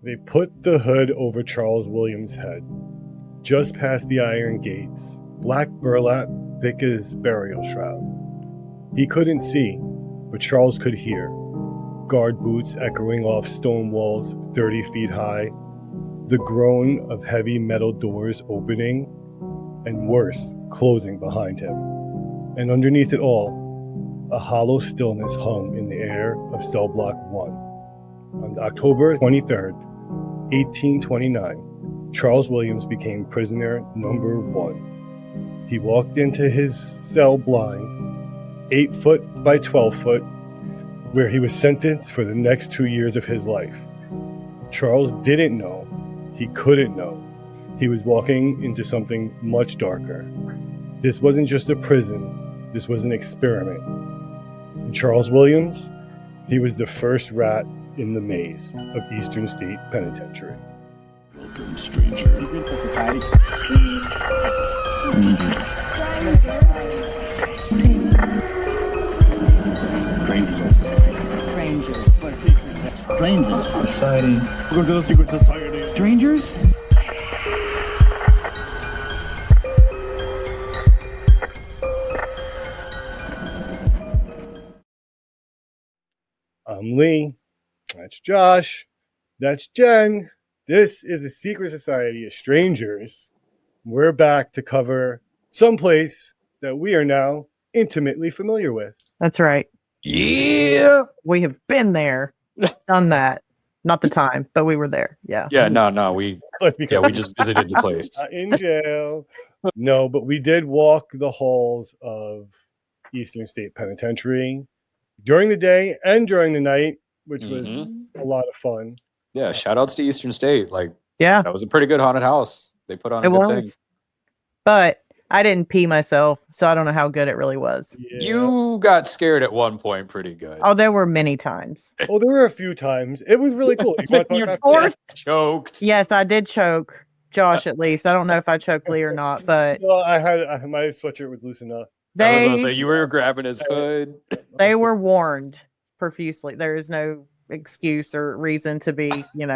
They put the hood over Charles Williams' head, just past the iron gates, black burlap thick as burial shroud. He couldn't see, but Charles could hear. Guard boots echoing off stone walls 30 feet high, the groan of heavy metal doors opening, and worse, closing behind him. And underneath it all, a hollow stillness hung in the air of Cell Block 1. On October 23rd, 1829, Charles Williams became prisoner number 1. He walked into his cell blind, 8 foot by 12 foot, where he was sentenced for the next 2 years of his life. Charles didn't know, he couldn't know. He was walking into something much darker. This wasn't just a prison, this was an experiment. And Charles Williams, he was the first rat in the maze of Eastern State Penitentiary. Welcome, stranger. Secret society. Strangers. Society. Welcome to the secret society. Strangers? I'm Lee. That's Josh. That's Jen. This is the Secret Society of Strangers. We're back to cover someplace that we are now intimately familiar with. That's right. Yeah. We have been there, done that. Not the time, but we were there. Yeah. Yeah, no, we Let's be we just visited the place. not in jail. No, but we did walk the halls of Eastern State Penitentiary during the day and during the night, which was a lot of fun. Yeah, shout outs to Eastern State. Like, Yeah, that was a pretty good haunted house. They put on a it good was. thing. But I didn't pee myself, so I don't know how good it really was. Yeah. You got scared at one point pretty good. Oh, there were many times. Oh, there were a few times. It was really cool. You wanna talk Your about fourth- choked. Yes, I did choke Josh at least. I don't know if I choked Lee or not, but Well, my sweatshirt was loose enough. I was they gonna say you were grabbing his hood. they were warned profusely. There is no excuse or reason to be,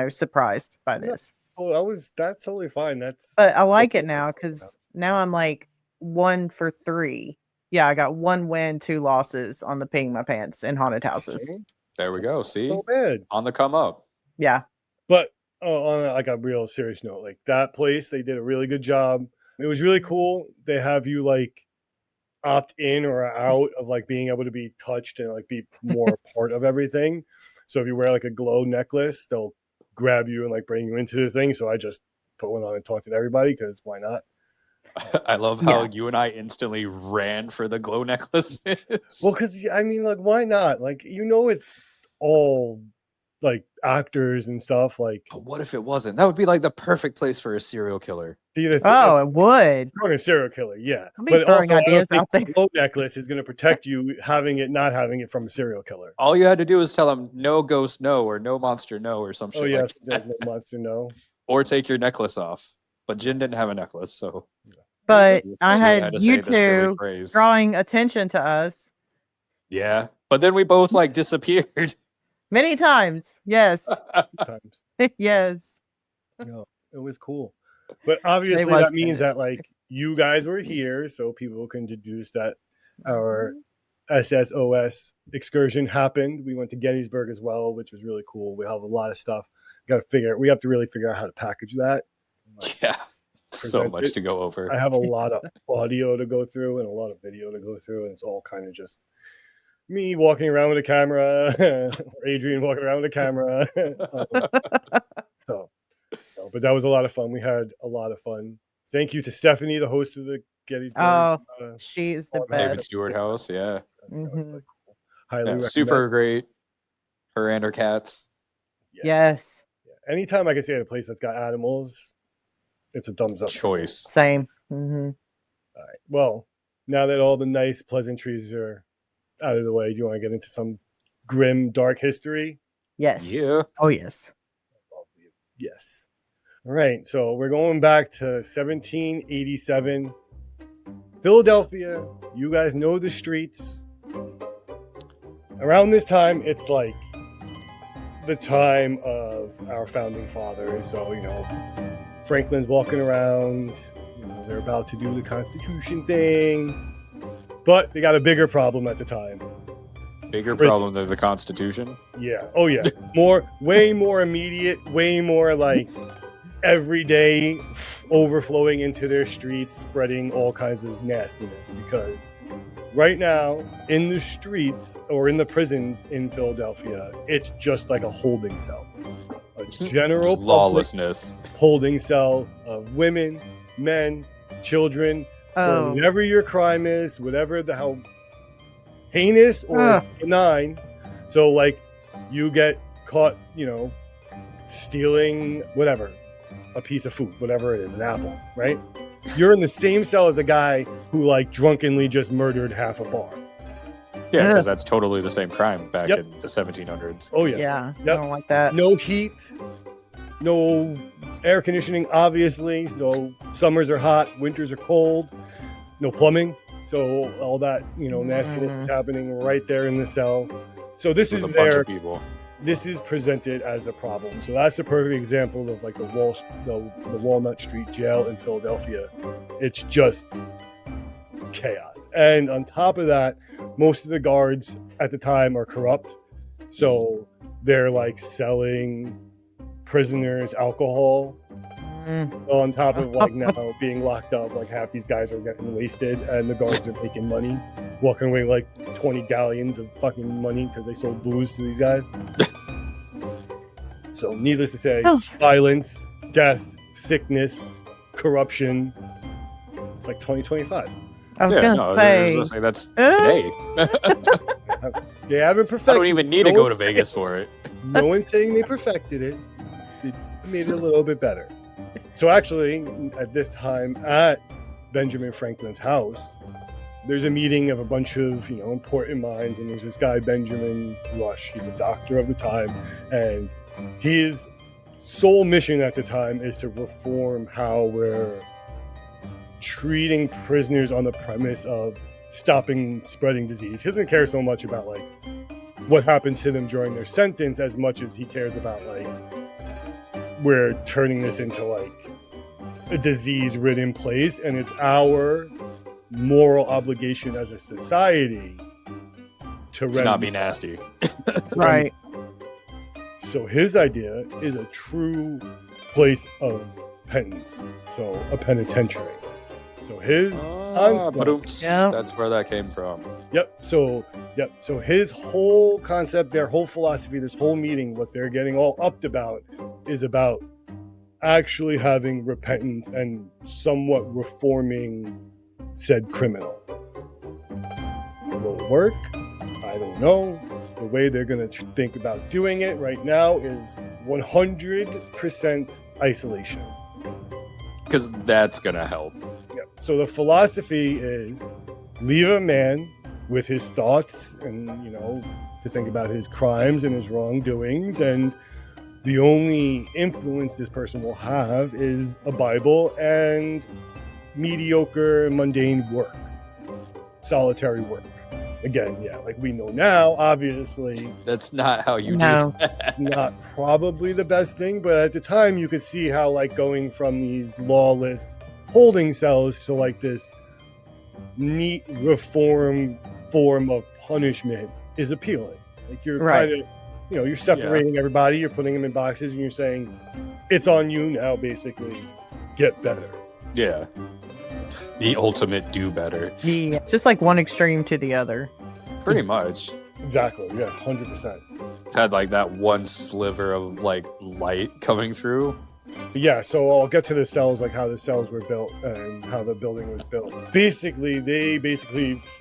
surprised by this. Oh, that's totally fine. But I like it now because now I'm like 1 for 3. Yeah, I got 1 win, 2 losses on the peeing my pants in haunted houses. Okay. There we go. See? So bad. On the come up. Yeah. But on a real serious note, like that place, they did a really good job. It was really cool. They have you like opt in or out of like being able to be touched and like be more part of everything. So if you wear like a glow necklace, they'll grab you and like bring you into the thing. So I just put one on and talked to everybody because why not? I love how you and I instantly ran for the glow necklaces. Well, because I mean, like, why not? Like, it's all like actors and stuff. Like, But what if it wasn't? That would be like the perfect place for a serial killer. either Oh, it would. a serial killer, yeah. I'll be throwing I don't ideas think out there. the glow necklace is going to protect you not having it from a serial killer. All you had to do was tell him no ghost no or no monster no or some shit Oh like yes, that. there's no monster, no. Or take your necklace off. But Jin didn't have a necklace, so But I she had to you say the silly two phrase. drawing attention to us Yeah. But then we both like disappeared. many times. Yes. Times. Yes. No, it was cool. But obviously was that means that like you guys were here, so people can deduce that our SSOS excursion happened. We went to Gettysburg as well, which was really cool. We have a lot of stuff. We have to really figure out how to package that. Like, Yeah. So present much it. to go over. I have a lot of audio to go through and a lot of video to go through, and it's all kind of just me walking around with a camera, or Adrian walking around with a camera. But that was a lot of fun. We had a lot of fun. Thank you to Stephanie, the host of the Gettysburg. Oh, she is the David David best. Stewart House, yeah. That was Mhm. really cool. Highly Yeah, recommend. super great. Her and her cats. Yeah. Yes. Anytime I can stay at a place that's got animals, it's a thumbs up. Choice. Same. Hmm. All right. Well, now that all the nice pleasantries are out of the way, do you want to get into some grim, dark history? Yes. Yeah. Oh, yes. Yes. All right. So we're going back to 1787. Philadelphia. You guys know the streets. Around this time, it's like the time of our founding fathers. So, Franklin's walking around, they're about to do the Constitution thing, but they got a bigger problem at the time. Bigger problem than the Constitution? Yeah. Oh, yeah. Way more immediate, way more like everyday overflowing into their streets, spreading all kinds of nastiness. Because right now, in the streets or in the prisons in Philadelphia, it's just like a holding cell. A general lawlessness holding cell of women, men, children, for whatever your crime is, how heinous or benign. So like you get caught, stealing whatever, a piece of food, whatever it is, an apple, right? You're in the same cell as a guy who like drunkenly just murdered half a bar. Yeah, because that's totally the same crime back in the 1700s. Oh yeah. Yeah. I don't like that. No heat, no air conditioning, obviously. No, summers are hot, winters are cold, no plumbing. So all that, nastiness is happening right there in the cell. So this is there. This is presented as the problem. So that's a perfect example of like the Walnut Street jail in Philadelphia. It's just chaos. And on top of that, most of the guards at the time are corrupt. So they're like selling prisoners alcohol. On top of like now being locked up, like half these guys are getting wasted and the guards are making money, walking away like 20 galleons of fucking money because they sold booze to these guys. So needless to say, violence, death, sickness, corruption. It's like 2025. I was gonna say that's today. They haven't perfected. I don't even need to go to Vegas for it. No one's saying they perfected it. They made it a little bit better. So actually, at this time at Benjamin Franklin's house, there's a meeting of a bunch of, important minds. And there's this guy, Benjamin Rush. He's a doctor of the time. And his sole mission at the time is to reform how we're treating prisoners on the premise of stopping spreading disease. He doesn't care so much about like what happens to them during their sentence as much as he cares about like we're turning this into like a disease-ridden place, and it's our moral obligation as a society to not be nasty. Right. So his idea is a true place of penance, so a penitentiary. So his concept, that's where that came from. So his whole concept, their whole philosophy, this whole meeting, what they're getting all upped about is about actually having repentance and somewhat reforming said criminal. Will it work? I don't know. The way they're going to think about doing it right now is 100% isolation. Because that's going to help. Yeah. So the philosophy is leave a man with his thoughts and, to think about his crimes and his wrongdoings, and the only influence this person will have is a Bible and mediocre, mundane work, solitary work. Again, like we know now, obviously. That's not how you do that. It's not probably the best thing, but at the time you could see how like going from these lawless holding cells to like this neat reform form of punishment is appealing. Like you're kind of, you're separating everybody, you're putting them in boxes, and you're saying, it's on you now, basically, get better. Yeah. The ultimate do better. Yeah. Just like one extreme to the other. Pretty much. Exactly, yeah, 100%. It's had like that one sliver of like light coming through. Yeah, so I'll get to the cells, like how the cells were built and how the building was built. They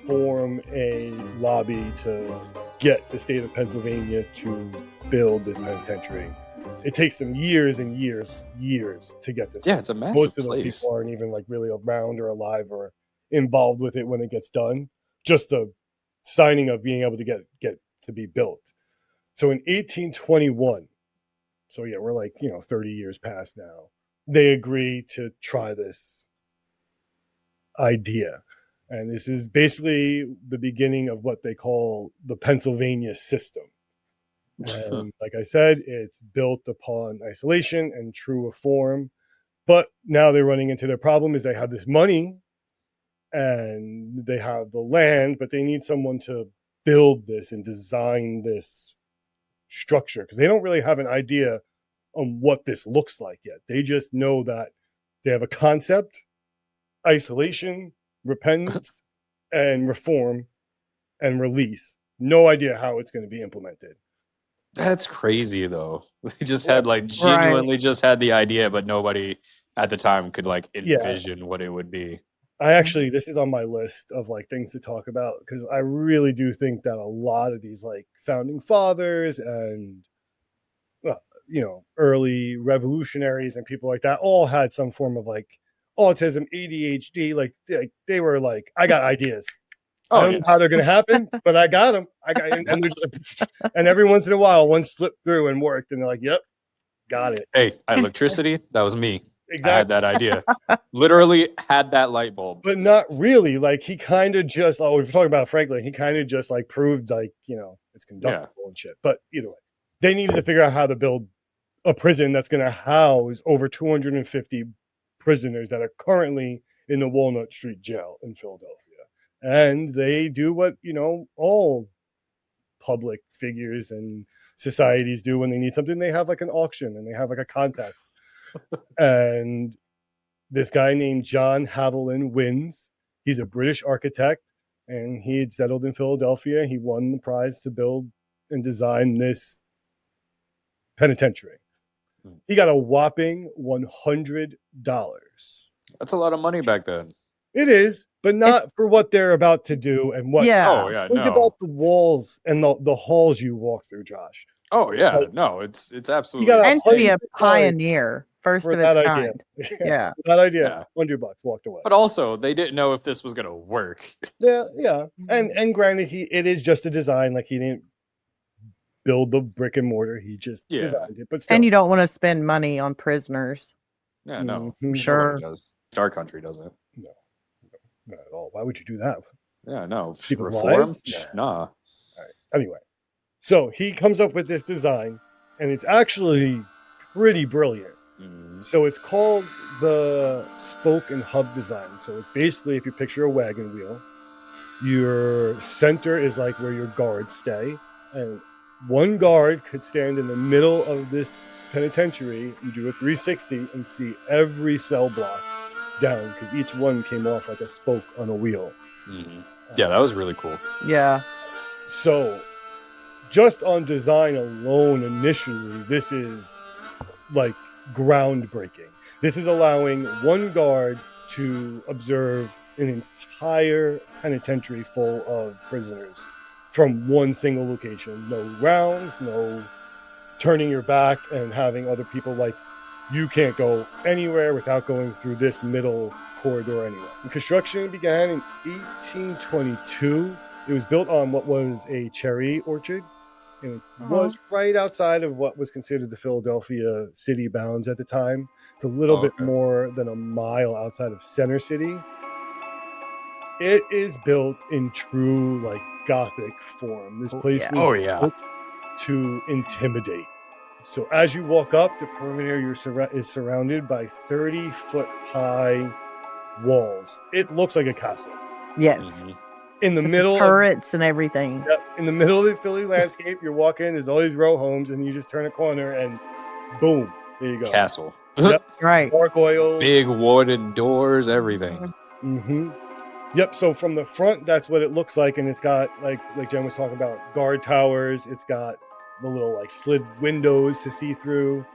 form a lobby to get the state of Pennsylvania to build this penitentiary. It takes them years and years to get this. Yeah, it's a massive Most of those place. people aren't even like really around or alive or involved with it when it gets done. Just the signing of being able to get to be built. So in 1821, so yeah, we're like, 30 years past now, they agree to try this idea. And this is basically the beginning of what they call the Pennsylvania system. And like I said, it's built upon isolation and true form. But now they're running into their problem is they have this money and they have the land, but they need someone to build this and design this structure because they don't really have an idea on what this looks like yet. They just know that they have a concept, isolation, repentance, and reform and release. No idea how it's going to be implemented. That's crazy though. They just had like genuinely just had the idea, but nobody at the time could like envision what it would be. I actually, this is on my list of like things to talk about because I really do think that a lot of these like founding fathers and early revolutionaries and people like that all had some form of like autism, ADHD. Like they were like, I got ideas. I don't know how they're going to happen, but I got them. And they're just like, and every once in a while, one slipped through and worked, and they're like, "Yep, got it." Hey, electricity. That was me. Exactly. I had that idea. Literally had that light bulb, but not really. Like he kind of just. Oh, we're talking about Franklin. He kind of just like proved like it's conductible and shit. But either way, they needed to figure out how to build a prison that's going to house over 250 prisoners that are currently in the Walnut Street Jail in Philadelphia. And they do what, all public figures and societies do when they need something. They have like an auction and they have like a contest. And this guy named John Haviland wins. He's a British architect and he had settled in Philadelphia. He won the prize to build and design this penitentiary. He got a whopping $100. That's a lot of money back then. It is, but not for what they're about to do and what. Yeah. Oh yeah. Think about the walls and the halls you walk through, Josh. Oh yeah. Like, no, it's absolutely. And to be a $100 pioneer, first for of its that kind. idea. Yeah. That idea. $100 walked away. But also, they didn't know if this was gonna work. Yeah. And granted, it is just a design. Like he didn't build the brick and mortar. He just designed it. But still, And you don't want to spend money on prisoners. Yeah, no, Sure. does. Our country doesn't. No, not at all. Why would you do that? Yeah, no. People's Reform? lives? Nah. All right. Anyway, so he comes up with this design, and it's actually pretty brilliant. So it's called the spoke and hub design. So it's basically, if you picture a wagon wheel, your center is like where your guards stay, and one guard could stand in the middle of this penitentiary. You do a 360 and see every cell block down because each one came off like a spoke on a wheel. Yeah, that was really cool. Yeah. So just on design alone initially, this is like groundbreaking. This is allowing one guard to observe an entire penitentiary full of prisoners from one single location. No rounds, no turning your back and having other people like, you can't go anywhere without going through this middle corridor anyway. And construction began in 1822. It was built on what was a cherry orchard, and it was right outside of what was considered the Philadelphia city bounds at the time. It's a little bit more than a mile outside of Center City. It is built in true like Gothic form. This place was built to intimidate. So as you walk up, the perimeter is surrounded by 30-foot high walls. It looks like a castle. Yes. In the middle, turrets and everything. Yep. In the middle of the Philly landscape, you're walking. There's all these row homes, and you just turn a corner, and boom, there you go. Castle. Yep. Right. Gargoyles. Big wooden doors, everything. Yep. So from the front, that's what it looks like, and it's got like Jen was talking about, guard towers. It's got the little like slid windows to see through.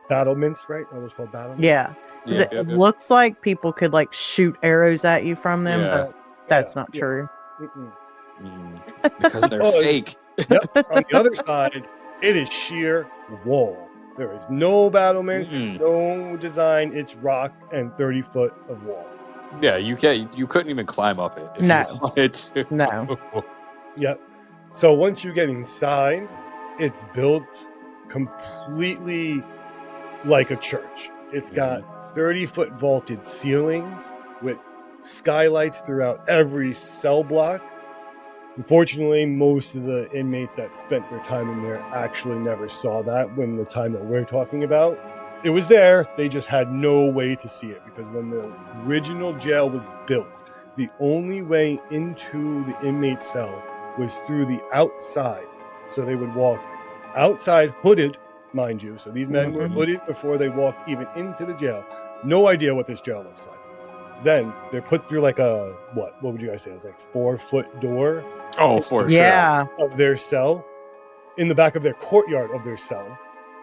Battlements, right? That was called battlements. Yeah. It looks like people could like shoot arrows at you from them, but that's not true. Because they're fake. Yep. On the other side, it is sheer wall. There is no battlements, no design. It's rock and 30 foot of wall. Yeah, you couldn't even climb up it if you wanted to. No. Yep. So once you get inside, it's built completely like a church. It's got 30-foot vaulted ceilings with skylights throughout every cell block. Unfortunately, most of the inmates that spent their time in there actually never saw that when the time that we're talking about. It was there, they just had no way to see it because when the original jail was built, the only way into the inmate cell was through the outside. So they would walk outside, hooded, mind you. So these men were hooded before they walked even into the jail. No idea what this jail looks like. Then they're put through like a, what would you guys say? It's like 4-foot door. Oh, for Yeah. sure. Of their cell, in the back of their courtyard of their cell,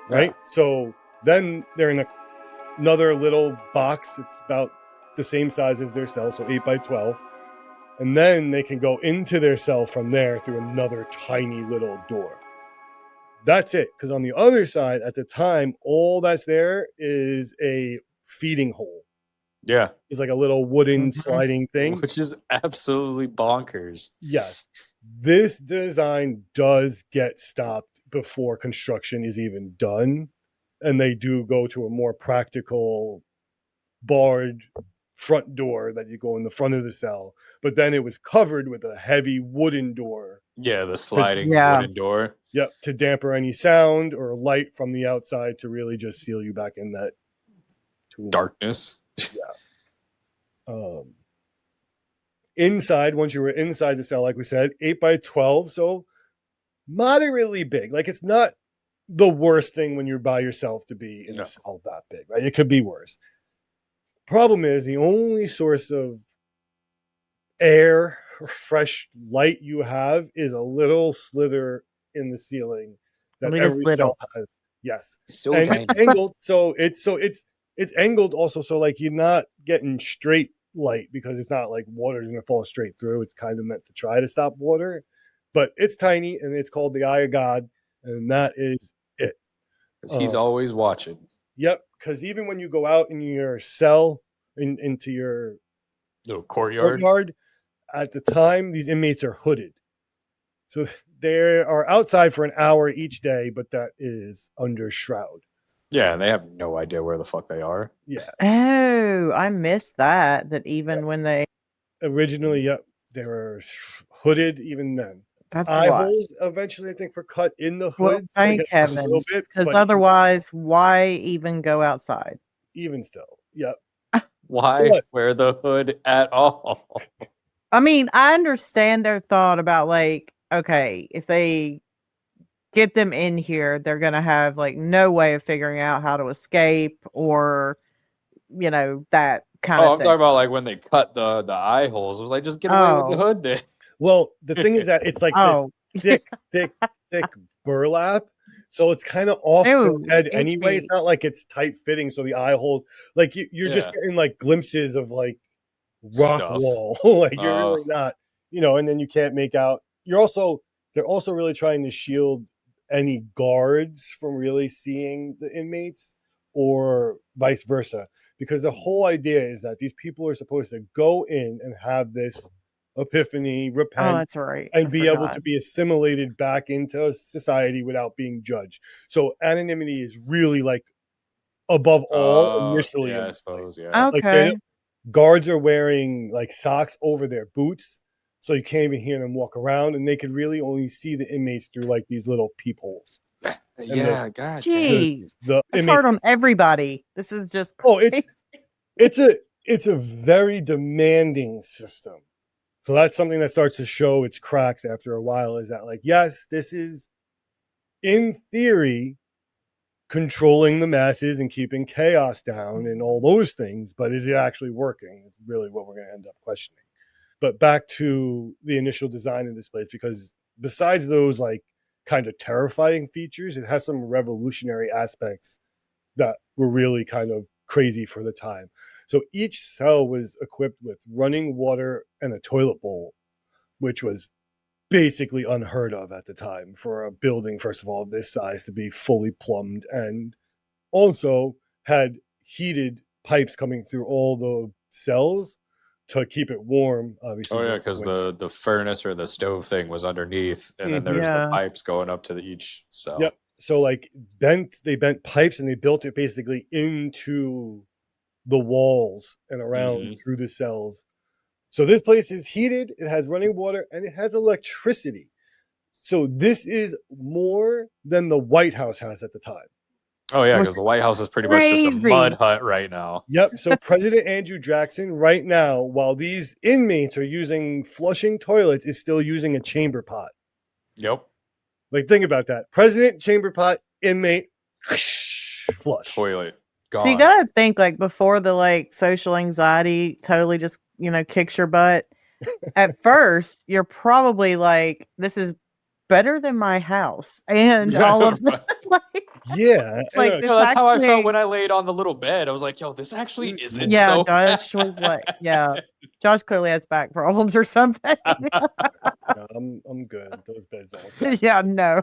right? Yeah. So then they're in another little box. It's about the same size as their cell, so 8 by 12. And then they can go into their cell from there through another tiny little door. That's it. Because on the other side, at the time, all that's there is a feeding hole. Yeah. It's like a little wooden sliding thing. Which is absolutely bonkers. Yes. This design does get stopped before construction is even done. And they do go to a more practical barred front door that you go in the front of the cell. But then it was covered with a heavy wooden door. Yeah, the sliding wooden door. Yep, to damper any sound or light from the outside to really just seal you back in that darkness. Yeah. Inside, once you were inside the cell, like we said, 8 by 12, so moderately big. Like it's not the worst thing when you're by yourself to be in a cell that big, right? It could be worse. Problem is, the only source of air or fresh light you have is a little slither in the ceiling that every cell has. Yes, so and tiny. It's angled, so it's angled also, so like you're not getting straight light because it's not like water's gonna fall straight through. It's kind of meant to try to stop water, but it's tiny and it's called the Eye of God, and that is it. Because he's always watching. Yep, because even when you go out in your cell into your little courtyard, at the time these inmates are hooded, so they are outside for an hour each day, but that is under shroud. Yeah, and they have no idea where the fuck they are. Yeah. Oh, I missed that. That even when they originally, they were hooded even then. That's eye holes eventually, I think, were cut in the hood. Well, thank heavens, because otherwise, why even go outside? Even still, yep. Why wear the hood at all? I mean, I understand their thought about like, okay, if they get them in here, they're gonna have like no way of figuring out how to escape, or that kind of thing. I'm talking about like when they cut the eye holes. It was like, just get away with the hood then. Well, the thing is that it's like thick burlap, so it's kind of off the head anyway. It's not like it's tight fitting, so the eye holes, like you're just getting like glimpses of like rock wall, like you're really not, and then you can't make out. They're also really trying to shield any guards from really seeing the inmates, or vice versa, because the whole idea is that these people are supposed to go in and have this epiphany, repent, that's right, and be able to be assimilated back into society without being judged. So anonymity is really like above all initially. Yeah, I suppose. Yeah. Okay. Like guards are wearing like socks over their boots, so you can't even hear them walk around, and they could really only see the inmates through like these little peepholes. Yeah, God. Jeez, it's hard on everybody. This is just crazy. it's a very demanding system. So that's something that starts to show its cracks after a while, is that like, yes, this is in theory controlling the masses and keeping chaos down and all those things, but is it actually working is really what we're going to end up questioning. But back to the initial design of this place, because besides those like kind of terrifying features, it has some revolutionary aspects that were really kind of crazy for the time. So each cell was equipped with running water and a toilet bowl, which was basically unheard of at the time for a building, first of all, this size to be fully plumbed, and also had heated pipes coming through all the cells to keep it warm, obviously. Oh yeah, because the furnace or the stove thing was underneath, and then there's the pipes going up to each cell. Yep. So like they bent pipes and they built it basically into the walls and around through the cells So this place is heated, it has running water, and it has electricity. So this is more than the White House has at the time. Oh yeah, Which because the White House is pretty much just a crazy. mud hut right now. Yep. So President Andrew Jackson, right now, while these inmates are using flushing toilets, is still using a chamber pot. Yep. Like, think about that. President, chamber pot, inmate, flush. Toilet. Gone. So you gotta think like before the like social anxiety totally just kicks your butt. At first, you're probably like, "This is better than my house," and all of that. Yeah. Like, and, this That's how I felt actually- when I laid on the little bed. I was like, "Yo, this actually isn't Yeah, so Josh bad." was like, yeah. Josh clearly has back problems or something. no, I'm good. Those beds are. Yeah, no.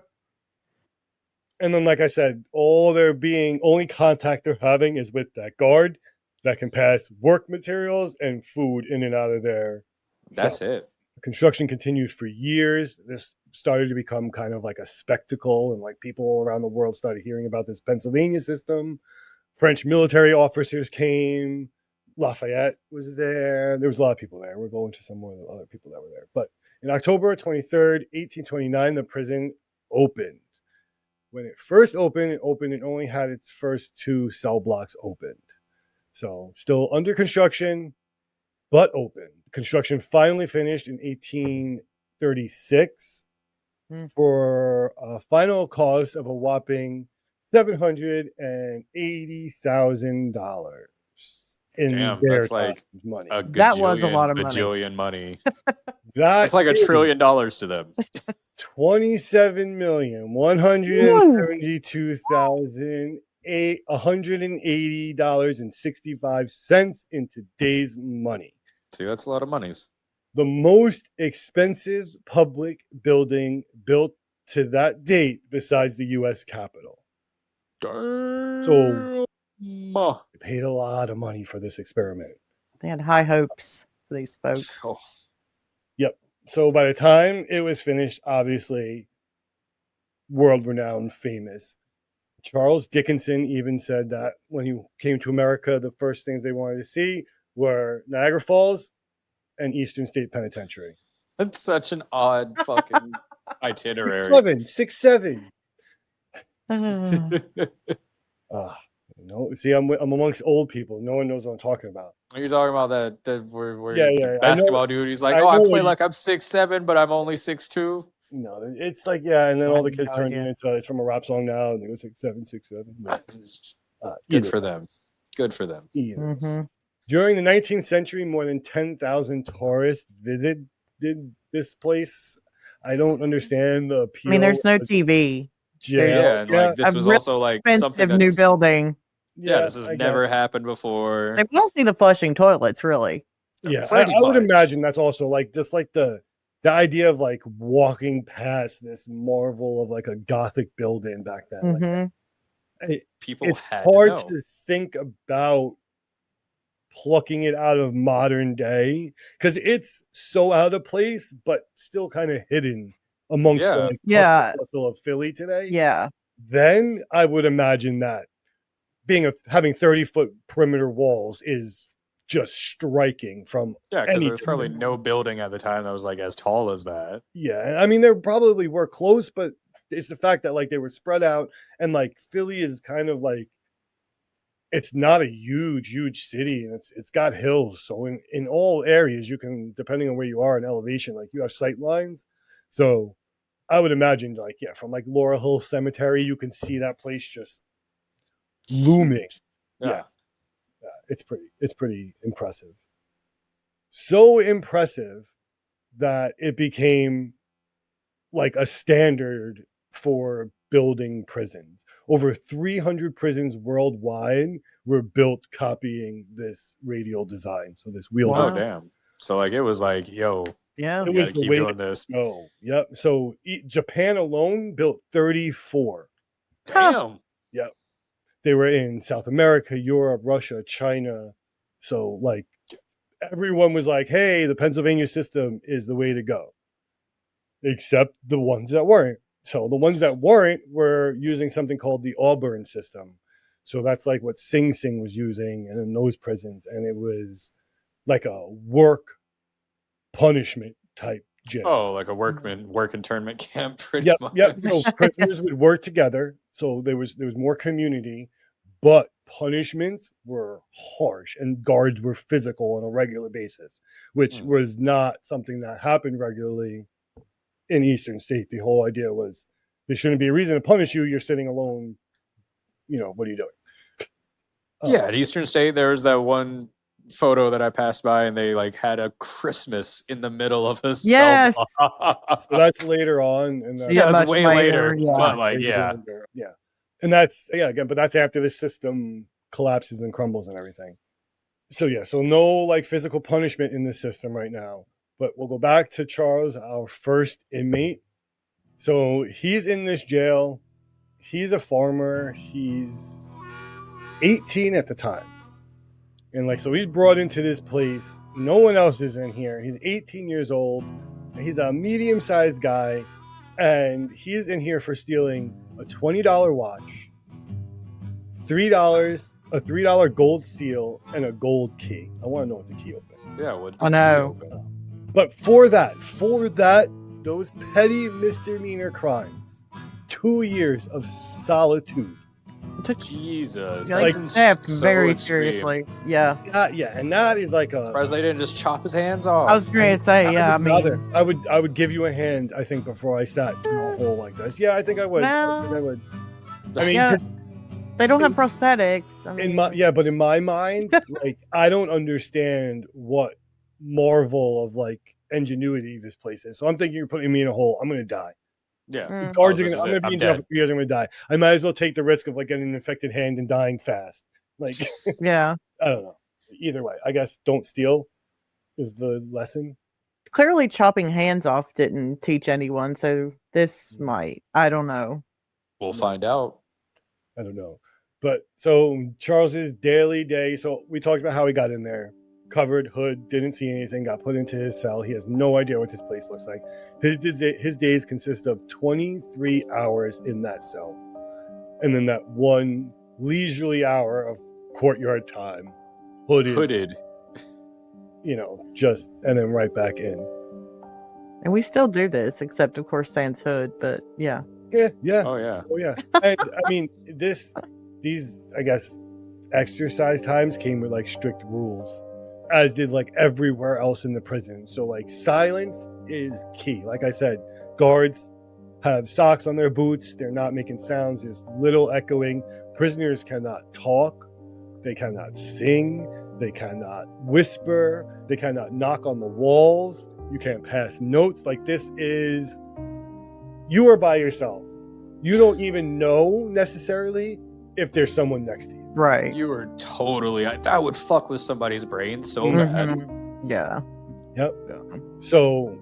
And then, like I said, only contact they're having is with that guard that can pass work materials and food in and out of there. That's it. Construction continued for years. This started to become kind of like a spectacle, and like people around the world started hearing about this Pennsylvania system. French military officers came. Lafayette was there. There was a lot of people there. We're going to some more of the other people that were there. But in October 23rd, 1829, the prison opened. When it first opened, it only had its first 2 cell blocks opened. So still under construction, but open. Construction finally finished in 1836 for a final cost of a whopping $780,000 in Damn, their that's like money. That was a lot of money. bajillion money. That's That's like $1 trillion to them. 27,172,180.65 in today's money. See, that's a lot of monies. The most expensive public building built to that date besides the U.S. Capitol. So they paid a lot of money for this experiment. They had high hopes for these folks. Oh. Yep. So by the time it was finished, obviously, world-renowned, famous. Charles Dickinson even said that when he came to America, the first things they wanted to see were Niagara Falls and Eastern State Penitentiary. That's such an odd fucking itinerary. 6'7". Uh, See, I'm amongst old people. No one knows what I'm talking about. Are you talking about that where Yeah, the I basketball know- dude? He's like, I "Oh, I know play what like I'm 6'7", but I'm only 6'2". No, it's like, yeah, and then all the I kids have no turned it idea. into, it's from a rap song now, and they go 6'7", 6'7". Good Either for way. them. Good for them. Either. mhm. During the 19th century, more than 10,000 tourists visited this place. I don't understand the appeal. I mean, there's no of TV. jail. Yeah, and like this A was really also like something Expensive new that's building. yeah, this has I get never it. happened before. Like, we don't see the flushing toilets, really. Yeah, Pretty I would much. imagine that's also like just like the idea of like walking past this marvel of like a Gothic building back then. Like, Mhm. People it's had hard to know. to think about plucking it out of modern day because it's so out of place, but still kind of hidden amongst Yeah. the like, Yeah. hustle bustle of Philly today. Yeah. Then I would imagine that having 30-foot perimeter walls is just striking from Yeah, because any there was probably distance. no building at the time that was like as tall as that. Yeah, I mean, there probably were close, but it's the fact that like they were spread out, and like Philly is kind of like, it's not a huge city, and it's got hills. So in all areas, you can, depending on where you are in elevation, like you have sight lines. So I would imagine like, yeah, from like Laurel Hill Cemetery, you can see that place just looming. Yeah. It's pretty impressive. So impressive that it became like a standard for building prisons. Over 300 prisons worldwide were built copying this radial design. So this wheel Oh Wow. design. damn. So like it was like, yo, Yeah. It we was gotta the keep way doing this. Oh, yep. So Japan alone built 34. Damn. They were in South America, Europe, Russia, China. So like everyone was like, hey, the Pennsylvania system is the way to go. Except the ones that weren't. So the ones that weren't were using something called the Auburn system. So that's like what Sing Sing was using in those prisons. And it was like a work punishment type jail. Oh, like a work internment camp, pretty Yep, much. yep. So prisoners would work together, so there was more community, but punishments were harsh and guards were physical on a regular basis, which was not something that happened regularly in Eastern State. The whole idea was there shouldn't be a reason to punish you. You're sitting alone. What are you doing? Yeah, at Eastern State, there was that one photo that I passed by, and they like had a Christmas in the middle of a Yes. cell block. So that's later on, and Yeah, much it's way later. yeah. But like, yeah. And that's again, but that's after the system collapses and crumbles and everything. So so no like physical punishment in this system right now. But we'll go back to Charles, our first inmate. So he's in this jail. He's a farmer. He's 18 at the time. And so he's brought into this place. No one else is in here. He's 18 years old. He's a medium-sized guy. And he's in here for stealing a $20 watch, $3, a $3 gold seal, and a gold key. I want to know what the key opened. Yeah, what? I know. But for that, those petty misdemeanor crimes, 2 years of solitude. Jesus, Like, that's so very extreme. seriously. Yeah. And that is like a. Surprised they didn't just chop his hands off. I was going to say, yeah. I would give you a hand. I think before I sat through a hole like this. Yeah, I think I would. Well, I think I would. I mean, yeah, they don't have prosthetics. I mean, but in my mind, I don't understand what marvel of ingenuity this place is. So I'm thinking you're putting me in a hole. I'm going to die. Yeah. Guards I'm going to be in jail for 3 years. I'm going to die. I might as well take the risk of getting an infected hand and dying fast. yeah. I don't know. Either way, I guess don't steal is the lesson. Clearly, chopping hands off didn't teach anyone. So this might. I don't know. We'll find out. I don't know. But so Charles's daily day. So we talked about how he got in there. Covered hood, didn't see anything, got put into his cell. He has no idea what this place looks like. His days consist of 23 hours in that cell. And then that one leisurely hour of courtyard time. Hooded. And then right back in. And we still do this, except of course sans hood, but yeah. Yeah. Oh yeah. And I mean, these, I guess, exercise times came with strict rules, as did everywhere else in the prison. So silence is key. Like I said, guards have socks on their boots. They're not making sounds. There's little echoing. Prisoners cannot talk. They cannot sing. They cannot whisper. They cannot knock on the walls. You can't pass notes. You are by yourself. You don't even know necessarily if there's someone next to you. Right. You were totally. That would fuck with somebody's brain so bad. Yeah. Yep. Yeah. So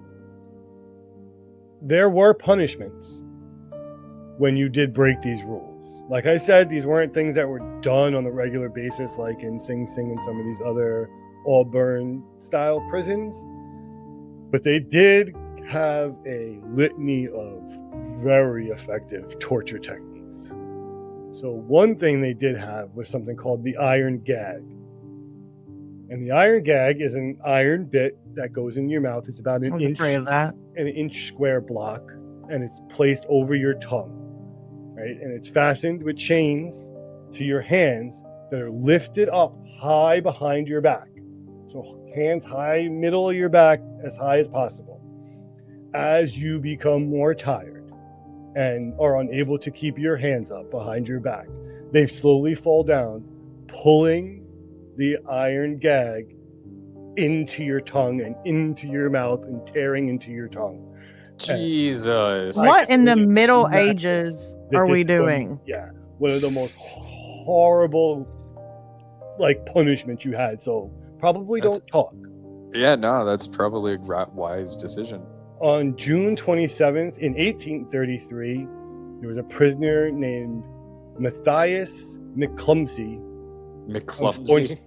there were punishments when you did break these rules. Like I said, these weren't things that were done on a regular basis, like in Sing Sing and some of these other Auburn style prisons. But they did have a litany of very effective torture techniques. So one thing they did have was something called the iron gag. And the iron gag is an iron bit that goes in your mouth. It's about an inch square block, and it's placed over your tongue, right? And it's fastened with chains to your hands that are lifted up high behind your back. So hands high, middle of your back, as high as possible. As you become more tired and are unable to keep your hands up behind your back, they slowly fall down, pulling the iron gag into your tongue and into your mouth and tearing into your tongue. Jesus. What in the Middle Ages are we doing? Yeah. One of the most horrible punishments you had. So probably don't talk. Yeah, no, that's probably a wise decision. On June 27th in 1833, there was a prisoner named Matthias McClumpsy.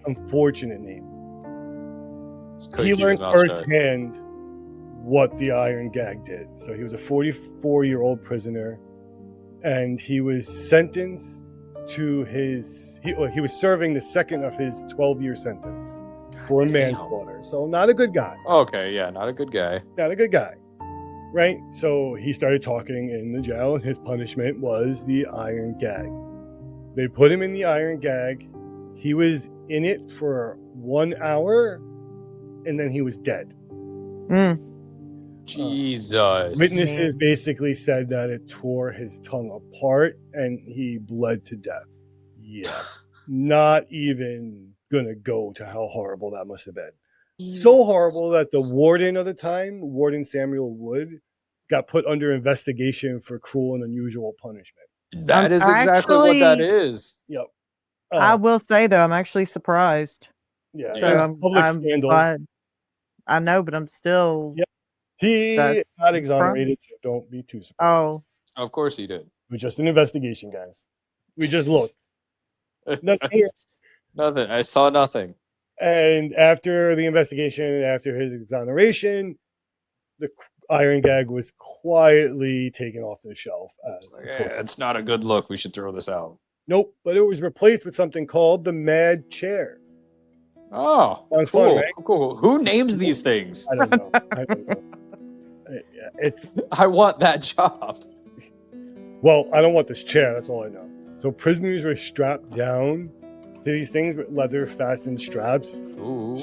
Unfortunate name. He learned firsthand what the iron gag did. So he was a 44-year-old prisoner, and he was sentenced to he was serving the second of his 12-year sentence. for Damn. manslaughter. So not a good guy. Okay, yeah, not a good guy. Not a good guy. Right? So he started talking in the jail, and his punishment was the iron gag. They put him in the iron gag. He was in it for 1 hour, and then he was dead. Jesus. Witnesses basically said that it tore his tongue apart, and he bled to death. Yeah. Not even gonna go to how horrible that must have been. So horrible that the warden of the time, Warden Samuel Wood, got put under investigation for cruel and unusual punishment. That is exactly what that is. Yep. I will say though, I'm actually surprised. Yeah. So Yeah. Public scandal. glad. I know, but I'm still. Yep. He That's got exonerated, so don't be too surprised. Oh, Of course he did. It was just an investigation, guys. We just looked. Nothing here. Nothing. I saw nothing. And after the investigation, after his exoneration, the iron gag was quietly taken off the shelf. It's not a good look. We should throw this out. Nope, but it was replaced with something called the Mad Chair. Oh, Sounds cool, fun, right? cool. Who names these things? I don't know. It's I want that job. well, I don't want this chair. That's all I know. So prisoners were strapped down to these things with leather fastened straps, Ooh.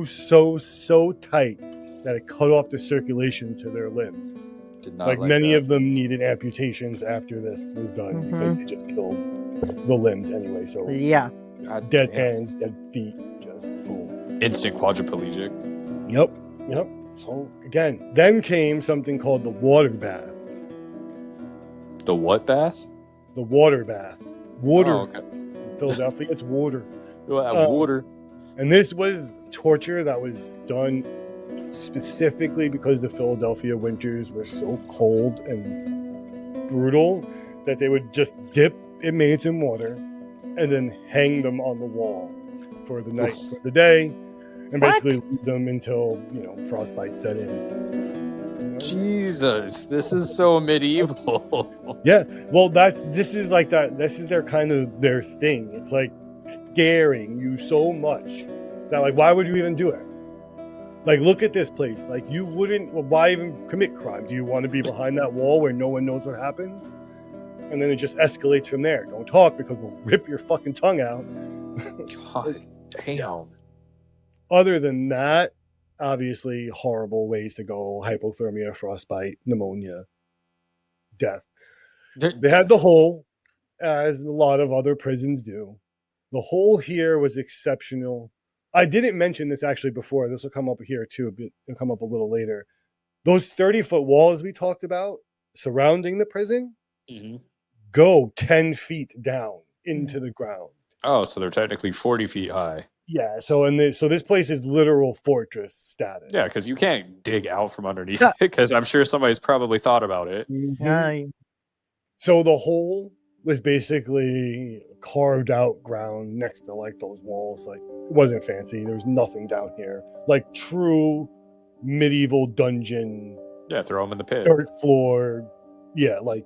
so tight that it cut off the circulation to their limbs. Did not Like many that. of them needed amputations after this was done because they just killed the limbs anyway. So yeah. God dead damn. hands, dead feet, just boom. Instant quadriplegic. Yep. So again, then came something called the water bath. The what bath? The water bath. Water. Oh, okay. In Philadelphia, it's water. Water. And this was torture that was done specifically because the Philadelphia winters were so cold and brutal that they would just dip inmates in water and then hang them on the wall for the night, for the day, and basically leave them until, frostbite set in. Jesus, this is so medieval. Yeah, well, this is their kind of their thing. It's like scaring you so much that, like, why would you even do it? Like, look at this place. Like, you wouldn't. Well, why even commit crime? Do you want to be behind that wall where no one knows what happens? And then it just escalates from there. Don't talk because we'll rip your fucking tongue out. God damn. Other than that, obviously horrible ways to go: hypothermia, frostbite, pneumonia, death. They had the hole, as a lot of other prisons do. The hole here was exceptional. I didn't mention this actually before. This will come up here too, but it'll come up a little later. Those 30-foot walls we talked about surrounding the prison go 10 feet down into the ground. Oh, so they're technically 40 feet high. Yeah, so this place is literal fortress status. Yeah, because you can't dig out from underneath it, because I'm sure somebody's probably thought about it. So the hole was basically carved out ground next to like those walls. Like, it wasn't fancy. There was nothing down here. Like true medieval dungeon. Yeah, throw them in the pit. Third floor. Yeah, like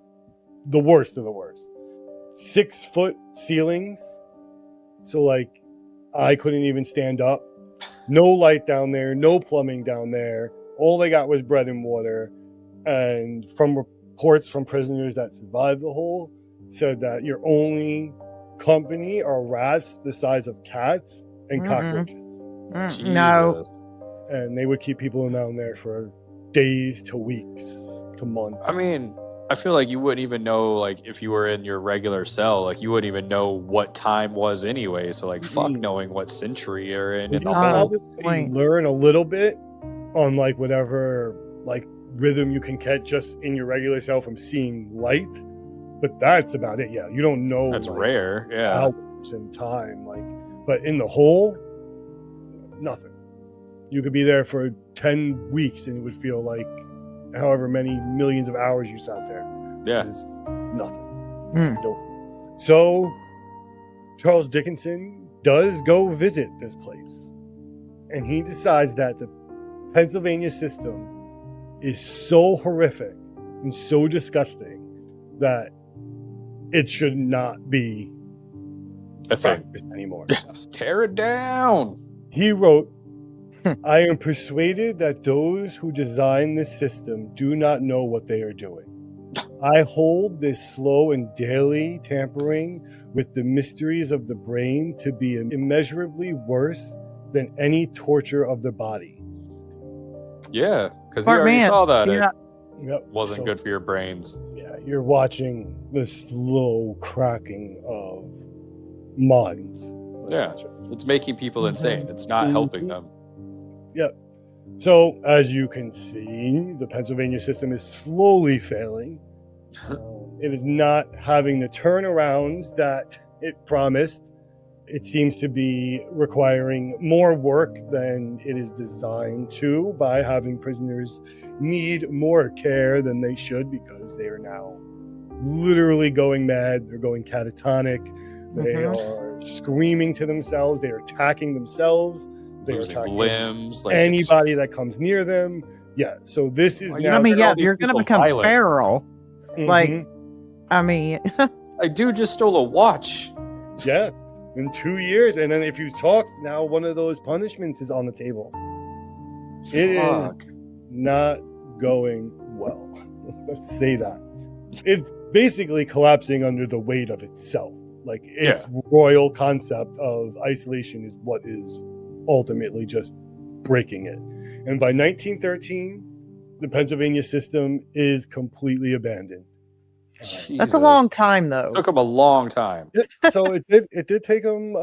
the worst of the worst. 6-foot ceilings. So like I couldn't even stand up. No light down there, no plumbing down there. All they got was bread and water. And from reports from prisoners that survived the hole, said that your only company are rats the size of cats and cockroaches. No. And they would keep people down there for days to weeks to months. I mean, I feel like you wouldn't even know, like, if you were in your regular cell, like, you wouldn't even know what time was anyway. So, like, fuck knowing what century you're in the hole. Learn a little bit on, like, whatever, like, rhythm you can catch just in your regular cell from seeing light. But that's about it. Yeah, you don't know. That's like, rare. Yeah. Hours and time. Like, but in the hole, nothing. You could be there for 10 weeks and it would feel like however many millions of hours you sat there. Yeah. It's nothing. Nope. So Charles Dickinson does go visit this place. And he decides that the Pennsylvania system is so horrific and so disgusting that it should not be a thing anymore. Tear it down. He wrote, I am persuaded that those who design this system do not know what they are doing. I hold this slow and daily tampering with the mysteries of the brain to be immeasurably worse than any torture of the body. Yeah, because we Smart already man. saw that Yeah. it Yep. wasn't So, good for your brains. Yeah, you're watching the slow cracking of minds. Yeah, it's making people insane. It's not helping them. Yep. So, as you can see, the Pennsylvania system is slowly failing. It is not having the turnarounds that it promised. It seems to be requiring more work than it is designed to by having prisoners need more care than they should because they are now literally going mad. They're going catatonic. They are screaming to themselves. They are attacking themselves. They are Losing attacking limbs. Like anybody that comes near them. Yeah. So this is Well, now. I mean, they're all yeah, these you're gonna people become violent. feral. Like, Mhm. I mean, Like, dude just stole a watch. Yeah, in 2 years. And then if you talk, now one of those punishments is on the table. It is Fuck. not going well. Let's say that. It's basically collapsing under the weight of itself. Like its royal concept of isolation is what is ultimately just breaking it. And by 1913, the Pennsylvania system is completely abandoned. that's a long time, though. Took him a long time. So it did take them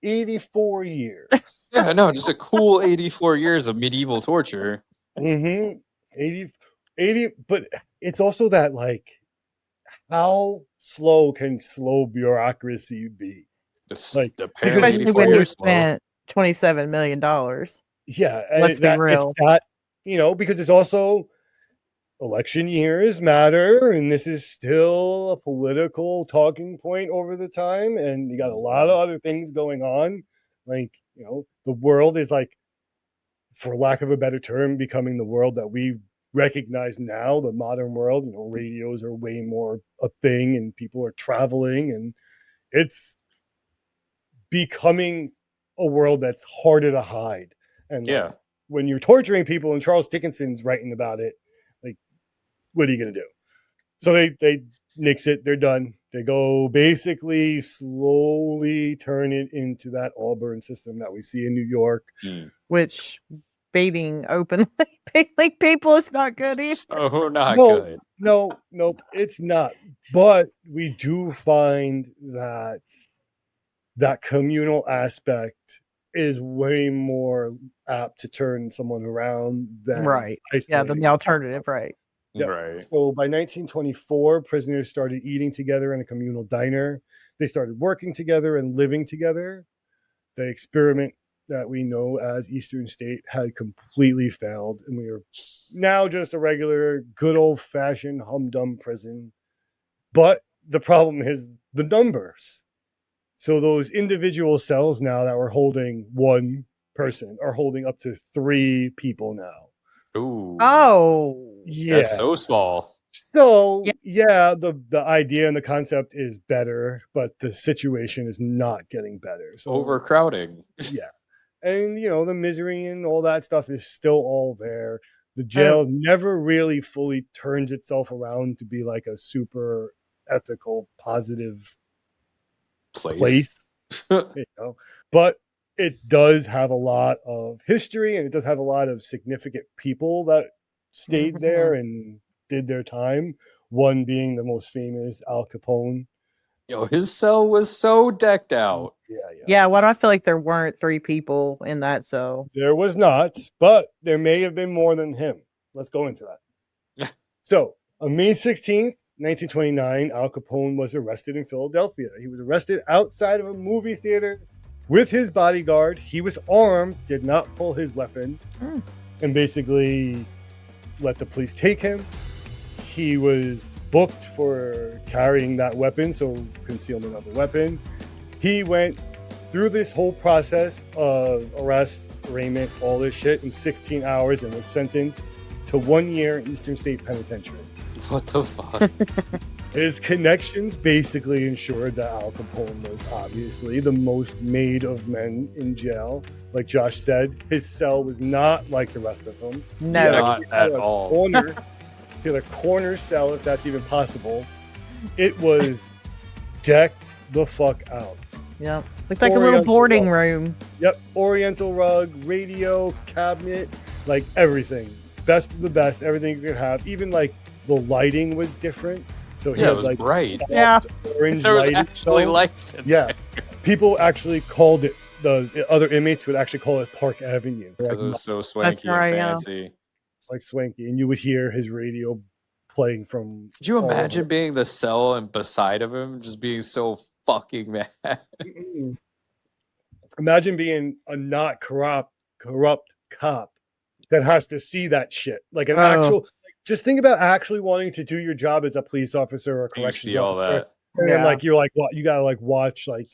84 years. Yeah, no, just a cool 84 years of medieval torture. 80, but it's also that, like, how slow can slow bureaucracy be? Like, Apparently Especially 84 when you years slow. spent $27 million. Yeah, Let's be real. It's not, because it's also election years matter, and this is still a political talking point over the time, and you got a lot of other things going on. Like, the world is, like, for lack of a better term, becoming the world that we recognize now, the modern world. Radios are way more a thing, and people are traveling, and it's becoming a world that's harder to hide. And Yeah. when you're torturing people, and Charles Dickinson's writing about it, like, what are you gonna do? So they nix it. They're done. They go basically slowly turn it into that Auburn system that we see in New York. Which beating openly people is not good either. So not No, good. Nope, it's not. But we do find that communal aspect is way more apt to turn someone around than Right. Yeah, isolating. than the alternative, right. Yep. Right. So by 1924, prisoners started eating together in a communal diner. They started working together and living together. The experiment that we know as Eastern State had completely failed, and we are now just a regular, good old-fashioned humdum prison. But the problem is the numbers. So those individual cells now that were holding one person are holding up to 3 people now. Ooh. Oh. Yeah. That's so small. So the idea and the concept is better, but the situation is not getting better. So Overcrowding. yeah. And the misery and all that stuff is still all there. The jail never really fully turns itself around to be like a super ethical, positive place. But it does have a lot of history, and it does have a lot of significant people that stayed there and did their time. One being the most famous, Al Capone. Yo, his cell was so decked out. Yeah, why do I feel like there weren't 3 people in that cell? There was not, but there may have been more than him. Let's go into that. So, on May 16th, 1929, Al Capone was arrested in Philadelphia. He was arrested outside of a movie theater with his bodyguard. He was armed, did not pull his weapon, and basically let the police take him. He was booked for carrying that weapon, so concealment of the weapon. He went through this whole process of arrest, arraignment, all this shit in 16 hours and was sentenced to 1 year in Eastern State Penitentiary. What the fuck? His connections basically ensured that Al Capone was obviously the most made of men in jail. Like Josh said, his cell was not like the rest of them. No. He Not actually had at a all. Corner, he had a corner cell, if that's even possible. It was decked the fuck out. Yeah. Looked like a little Oriental boarding rug. room. Yep, Oriental rug, radio, cabinet, like everything. Best of the best, everything you could have. Even like the lighting was different. So he Yeah, it had was like bright. soft Yeah. orange There was lighting. actually So- lights in Yeah. there. People actually called it, the other inmates would actually call it Park Avenue. Because it was so swanky right, and yeah. fancy. It's like swanky, and you would hear his radio playing from. Could you all imagine over. being the cell and beside of him just being so fucking mad? Mm-mm. Imagine being a not corrupt cop that has to see that shit. Like an Oh. actual. Like, just think about actually wanting to do your job as a police officer or a You corrections see all officer, that. and then Yeah. like you're like, what? You gotta like watch like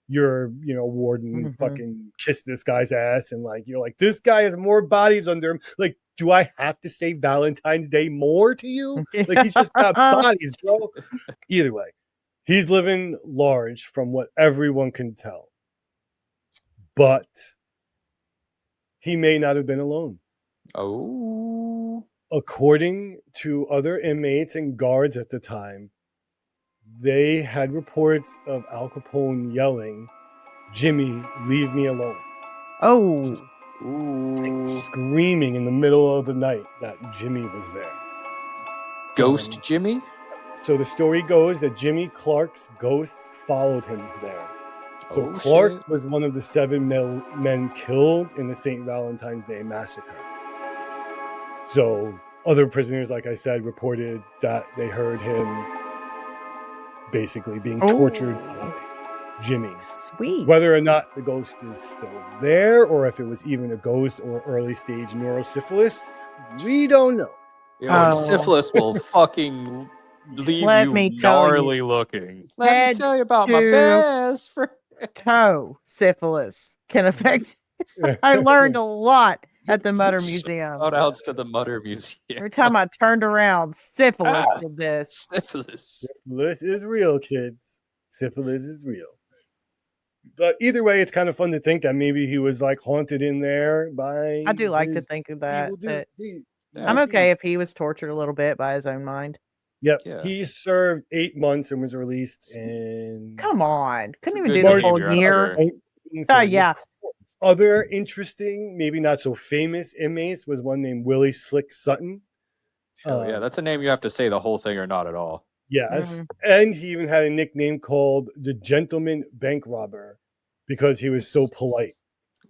your warden Mhm. fucking kiss this guy's ass, and like you're like, this guy has more bodies under him. Like, do I have to say Valentine's Day more to you? Like he's just got bodies, bro. Either way, he's living large from what everyone can tell. But he may not have been alone. Oh. According to other inmates and guards at the time, they had reports of Al Capone yelling, "Jimmy, leave me alone." Oh. Ooh. Screaming in the middle of the night that Jimmy was there. Ghost Jimmy? So the story goes that Jimmy Clark's ghost followed him there. So Oh, Clark shit. was one of the 7 men killed in the St. Valentine's Day massacre. So other prisoners, like I said, reported that they heard him basically being Oh. tortured by Jimmy. Sweet. Whether or not the ghost is still there, or if it was even a ghost or early stage neurosyphilis, we don't know. Yo, Oh. syphilis will fucking leave Let you me tell you. gnarly looking. Let me Head tell you about my to- best friend. Toe syphilis can affect. I learned a lot at the Mutter Museum. Shout outs to the Mutter Museum. Every time I turned around, syphilis did this. Syphilis. Syphilis is real, kids. Syphilis is real. But either way, it's kind of fun to think that maybe he was like haunted in there by. I do like to his think of that. evil But deed. I'm okay if he was tortured a little bit by his own mind. Yep. Yeah. He served 8 months and was released in. Come on. Couldn't even Good do the behavior, whole I'm year. sure. Oh, yeah. Of course. Other interesting, maybe not so famous inmates was one named Willie Slick Sutton. Hell yeah, that's a name you have to say the whole thing or not at all. Yes. Mhm. And he even had a nickname called the Gentleman Bank Robber because he was so polite.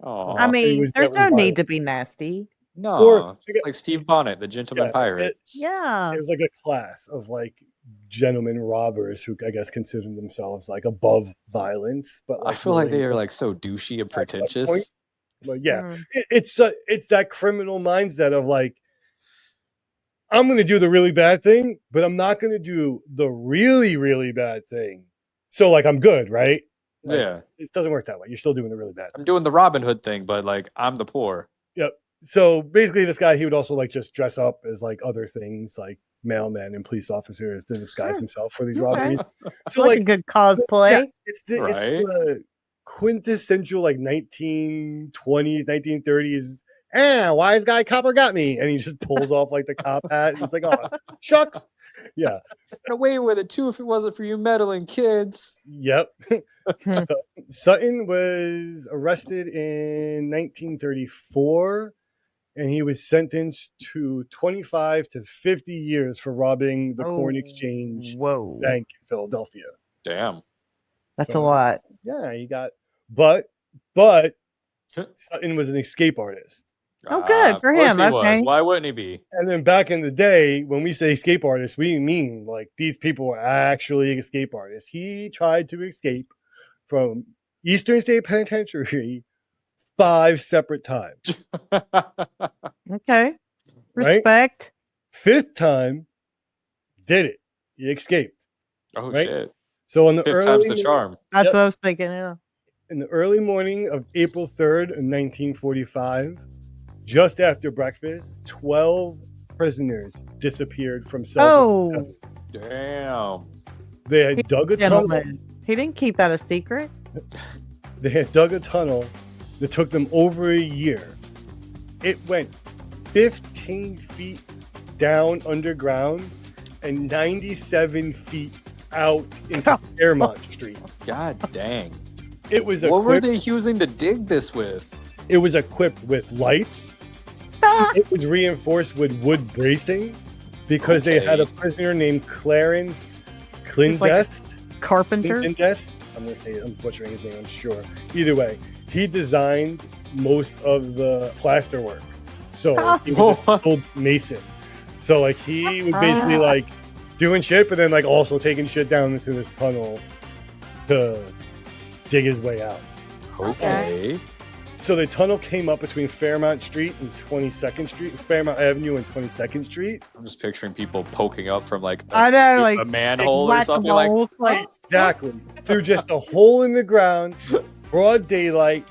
Oh, I he mean, was there's no never need violent. to be nasty. no, Or- like Steve Bonnet, the gentleman Yeah, pirate. Yeah. It was like a class of like gentlemen robbers who I guess considered themselves like above violence. But I feel like they are like so douchey and That's my point. pretentious. But yeah, Mm. it's that criminal mindset of like, I'm going to do the really bad thing, but I'm not going to do the really, really bad thing. So like, I'm good, right? Like, Yeah, It doesn't work that way. You're still doing the really bad. I'm doing the Robin Hood thing, but like I'm the poor. So basically, this guy, he would also like just dress up as like other things, like mailmen and police officers to disguise Sure. himself for these Okay. robberies. So like a like, good cosplay. yeah, it's Right. the quintessential like 1920s, 1930s. Wise guy copper got me, and he just pulls off like the cop hat, and it's like, oh shucks, yeah, Get away with it too if it wasn't for you meddling kids. yep. Hmm. Sutton was arrested in 1934, and he was sentenced to 25 to 50 years for robbing the Corn Exchange Whoa. Bank in Philadelphia. Damn. That's a So- lot. Yeah, he got, but Sutton was an escape artist. Oh, good Of for course him, he was. okay. Why wouldn't he be? And then back in the day, when we say escape artists, we mean like these people were actually escape artists. He tried to escape from Eastern State Penitentiary 5 separate times. Okay. Right? Respect. 5th time, did it. He escaped. Oh Right? shit! So in the Fifth time's the early charm. That's Yep. what I was thinking. Yeah. in the early morning of April 3rd, 1945, just after breakfast, 12 prisoners disappeared from cell Oh. 57. Damn. They had dug a tunnel. Gentleman. He didn't keep that a secret. They had dug a tunnel that took them over a year. It went 15 feet down underground and 97 feet out into Fairmont Street. God dang. It was What were equipped. they using to dig this with? It was equipped with lights. It was reinforced with wood bracing because they had a Okay. prisoner named Clarence He's like Clindest. Carpenter. Clindest. I'm going to say I'm butchering his name, I'm sure. Either way, he designed most of the plaster work. So he was a skilled mason. So like he was basically like doing shit, but then like also taking shit down into this tunnel to dig his way out. Okay. So the tunnel came up between Fairmont Street and 22nd Street, Fairmont Avenue and 22nd Street. I'm just picturing people poking up from like I know, a like, manhole or something like. Whack-a-moles, like Exactly. Through just a hole in the ground, broad daylight,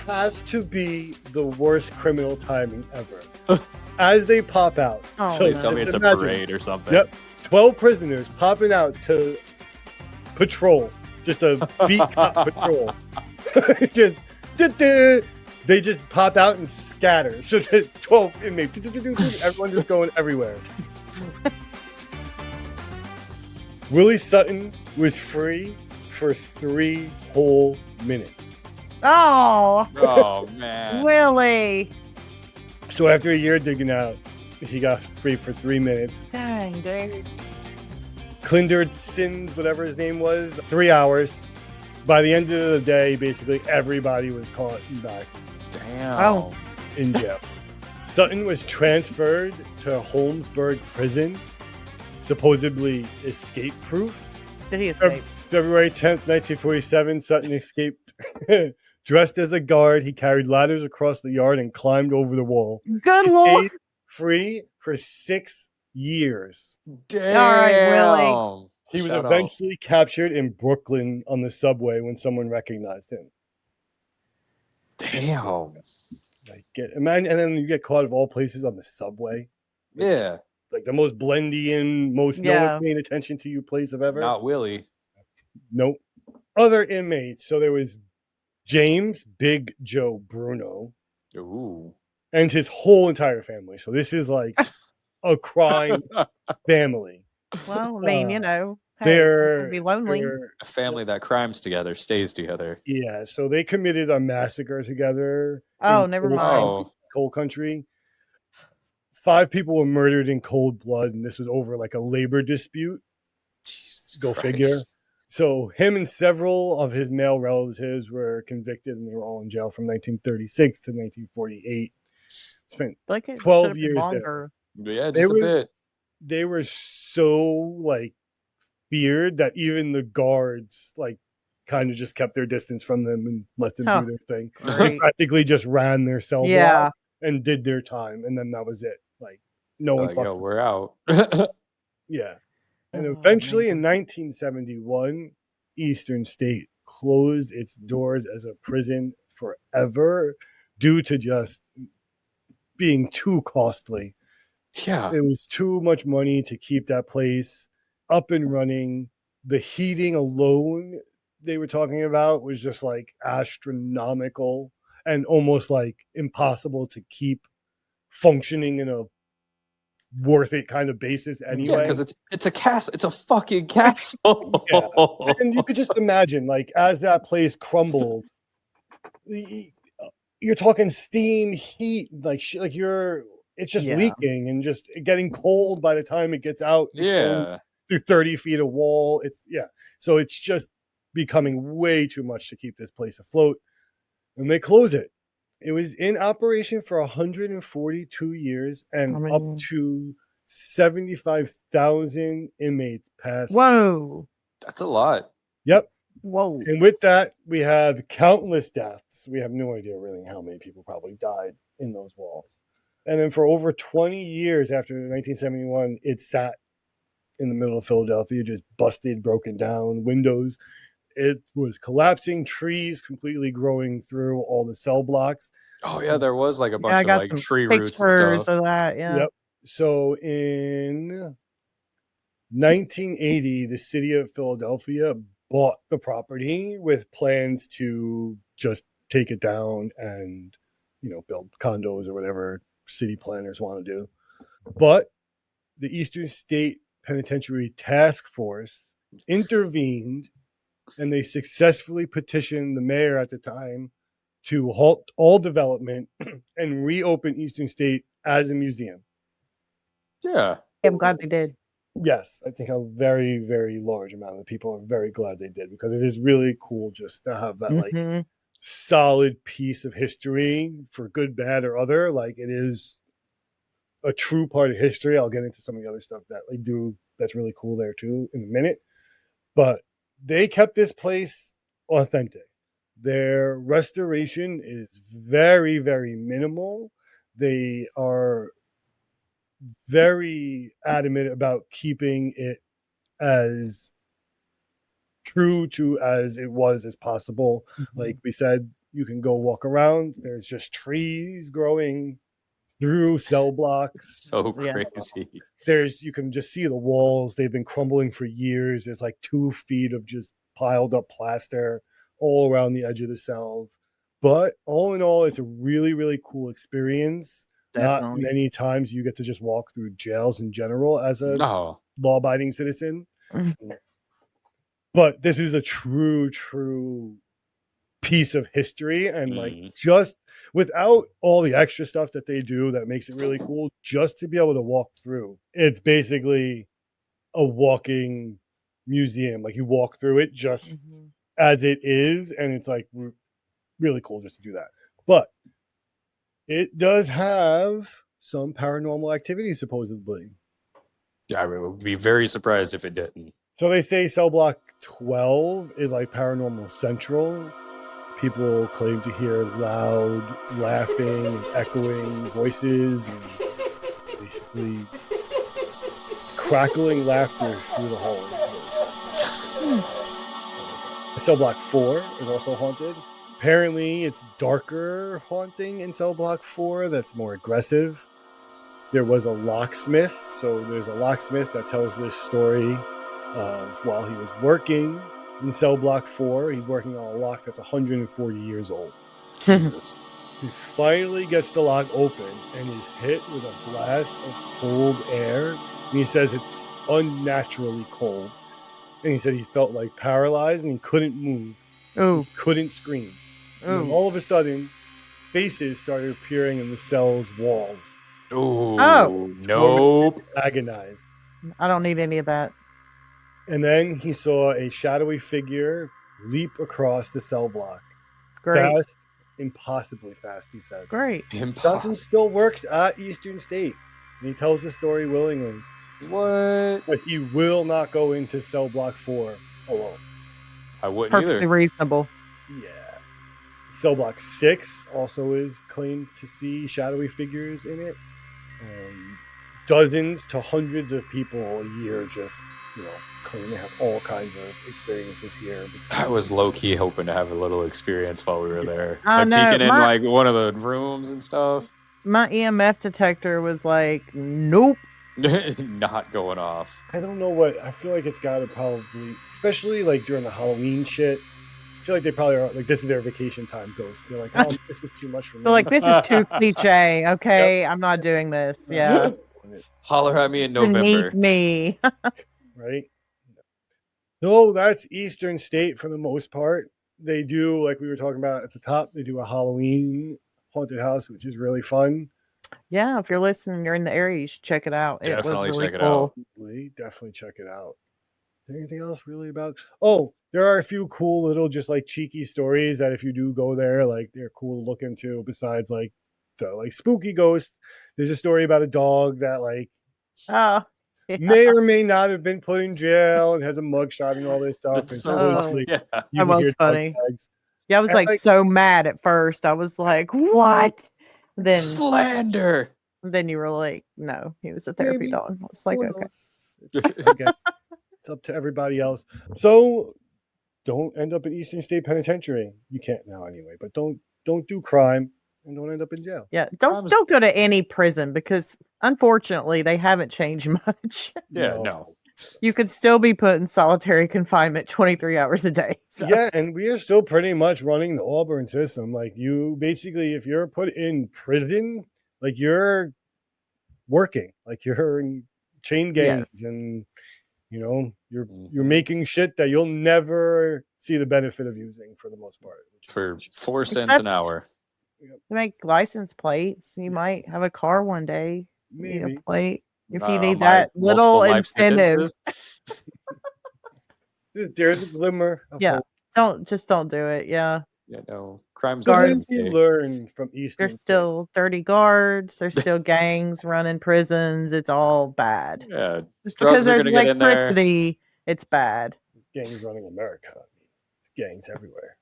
has to be the worst criminal timing ever. As they pop out. Oh, So Please tell me it's a imagine, parade or something. Yep. 12 prisoners popping out to patrol. Just a beat cop patrol. Just they just pop out and scatter. So just 12 inmates. Everyone just going everywhere. Willie Sutton was free for 3 whole minutes. oh, Oh man. Willie. So after a year digging out, he got free for 3 minutes. Dang, dude. Clinderson, whatever his name was, 3 hours. By the end of the day, basically everybody was caught and back Damn. Oh. in jail. Sutton was transferred to Holmesburg Prison, supposedly escape-proof. Did he escape? February 10th, 1947, Sutton escaped. Dressed as a guard, he carried ladders across the yard and climbed over the wall. Good He lord. stayed free for 6 years. Damn. All right, Willie. He was Shut up. eventually captured in Brooklyn on the subway when someone recognized him. Damn. Like, imagine, and then you get caught of all places on the subway. Yeah. Like the most blendy in, most no Yeah. one paying attention to you place of ever. Not Willie. Nope. Other inmates. So there was James Big Joe Bruno Ooh. and his whole entire family. So this is like a crime family. Well, I mean, you know, hey, They're, it'd be lonely. they're- A family that crimes together stays together. yeah. So they committed a massacre together. Oh, in never coal mind. Oh. Coal country. 5 people were murdered in cold blood, and this was over like a labor dispute. Jesus Go Christ. figure. So him and several of his male relatives were convicted, and they were all in jail from 1936 to 1948. Spent Like it 12 should've been years there. longer. Yeah, They just a were- bit. They were so like feared that even the guards like kind of just kept their distance from them and let them Huh. do their thing. They Great. practically just ran their cell Yeah. block and did their time, and then that was it. Like no one Like, fucked yo, with we're out. Yeah. And Oh, eventually in man. 1971, Eastern State closed its doors as a prison forever due to just being too costly. Yeah. It was too much money to keep that place up and running. The heating alone they were talking about was just like astronomical and almost like impossible to keep functioning in a worth it kind of basis anyway. Yeah, because it's a castle. It's a fucking castle. And you could just imagine, like, as that place crumbled, you're talking steam, heat, like like it's just Yeah. leaking and just getting cold by the time it gets out. exposed Yeah. through 30 feet of wall. So it's just becoming way too much to keep this place afloat, and they close it. It was in operation for 142 years, and I mean- up to 75,000 inmates passed. Whoa. That's a lot. Yep. Whoa. And with that, we have countless deaths. We have no idea really how many people probably died in those walls. And then for over 20 years after 1971, it sat in the middle of Philadelphia, just busted, broken down, windows. It was collapsing, trees completely growing through all the cell blocks. Oh yeah, there was like a Yeah, bunch I of got like some tree roots and pictures stuff. of that. Yeah. Yep. So in 1980, the city of Philadelphia bought the property with plans to just take it down and, build condos or whatever city planners want to do. But the Eastern State Penitentiary Task Force intervened, and they successfully petitioned the mayor at the time to halt all development and reopen Eastern State as a museum. Yeah. I'm glad they did. Yes, I think a very, very large amount of people are very glad they did, because it is really cool just to have that Mhm. solid piece of history, for good, bad, or other. Like, it is a true part of history. I'll get into some of the other stuff that they do that's really cool there too in a minute. But they kept this place authentic. Their restoration is very, very minimal. They are very adamant about keeping it as true to as it was as possible. Like we said, you can go walk around. There's just trees growing through cell blocks. So Yeah. crazy. You can just see the walls. They've been crumbling for years. There's like 2 feet of just piled up plaster all around the edge of the cells. But all in all, it's a really, really cool experience. Not Definitely. many times you get to just walk through jails in general as a No. law-abiding citizen. Mhm. But this is a true piece of history, and just without all the extra stuff that they do that makes it really cool, just to be able to walk through, it's basically a walking museum. Like, you walk through it just as it is, and it's like really cool just to do that. But it does have some paranormal activity, supposedly. I would be very surprised if it didn't. So they say cell block 12 is like paranormal central. People claim to hear loud laughing and echoing voices and basically crackling laughter through the halls. Cell block 4 is also haunted. Apparently, it's darker haunting in cell block 4 that's more aggressive. There was a locksmith, so there's a locksmith that tells this story of while he was working in cell block 4, he's working on a lock that's 140 years old. Jesus. He finally gets the lock open and is hit with a blast of cold air. And he says it's unnaturally cold. And he said he felt like paralyzed and he couldn't move. Oh. He couldn't scream. And then all of a sudden, faces started appearing in the cell's walls. Oh, nope. Agonized. I don't need any of that. And then he saw a shadowy figure leap across the cell block. Great. Fast, impossibly fast, he says. Great. Johnson still works at Eastern State, and he tells the story willingly. What? But he will not go into cell block 4 alone. I wouldn't Perfectly either. reasonable. Yeah. Cell block 6 also is claimed to see shadowy figures in it. And dozens to hundreds of people a year just, claim they have all kinds of experiences here. I was low-key hoping to have a little experience while we were there. I know, Peeking in like one of the rooms and stuff. My EMF detector was like, nope. Not going off. I don't know what, I feel like it's got to probably, especially like during the Halloween shit, I feel like they probably are, like, this is their vacation time ghost. They're like, oh, this is too much for me. They're like, this is too cliche. Okay, I'm not doing this. Yeah. Holler at me in November. Beneath me. Right? So that's Eastern State for the most part. They do, like we were talking about at the top, they do a Halloween haunted house, which is really fun. Yeah, if you're listening, you're in the area, you should check it out. Definitely it was really check it cool. out. Definitely check it out. Is there anything else really about? Oh, there are a few cool little just like cheeky stories that if you do go there, like they're cool to look into besides like the like spooky ghost. There's a story about a dog that like Oh, yeah. may or may not have been put in jail and has a mugshot and all this stuff. That's And so supposedly funny. Yeah. you That can hear was dog funny. tags. Yeah, I was And, like so mad at first. I was like, what? Then Slander. you were like, no, he was a therapy Maybe. dog. I was like, Who okay. knows? Again, it's up to everybody else. So don't end up in Eastern State Penitentiary. You can't now anyway, but don't do crime and don't end up in jail. Yeah, don't go to any prison because unfortunately they haven't changed much. Yeah, no. You could still be put in solitary confinement 23 hours a day. So. Yeah, and we are still pretty much running the Auburn system. Like, you basically, if you're put in prison, like, you're working, like, you're in chain gangs, and you're making shit that you'll never see the benefit of using for the most part. For 4 cents an hour. You make license plates. You might have a car one day. You need Maybe. a plate. If you My need that little multiple life incentive. sentences. There's a glimmer of Yeah. hope. Don't do it. Yeah. Yeah, no. Crimes So what are did we learn from Eastern There's still dirty guards. There's still gangs running prisons. It's all bad. Yeah. Just Drugs because are there's gonna get in there. electricity, it's bad. gangs running America. I mean, it's gangs everywhere.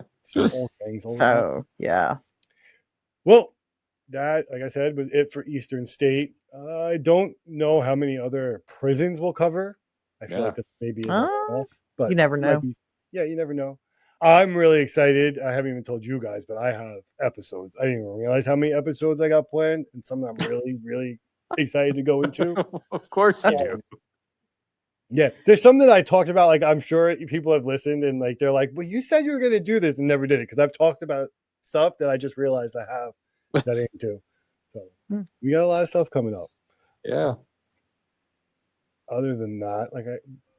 It's all gangs all the time. So yeah. Well, that, like I said, was it for Eastern State. I don't know how many other prisons we'll cover. I feel like this maybe isn't enough, but You never it might know. be- yeah, you never know. I'm really excited. I haven't even told you guys, but I have episodes. I didn't even realize how many episodes I got planned, and some that I'm really, really excited to go into. Of course you do. Yeah, there's something I talked about. Like, I'm sure people have listened, and like they're like, "Well, you said you were going to do this and never did it," because I've talked about stuff that I just realized I have that I didn't do. So we got a lot of stuff coming up. Yeah. Other than that,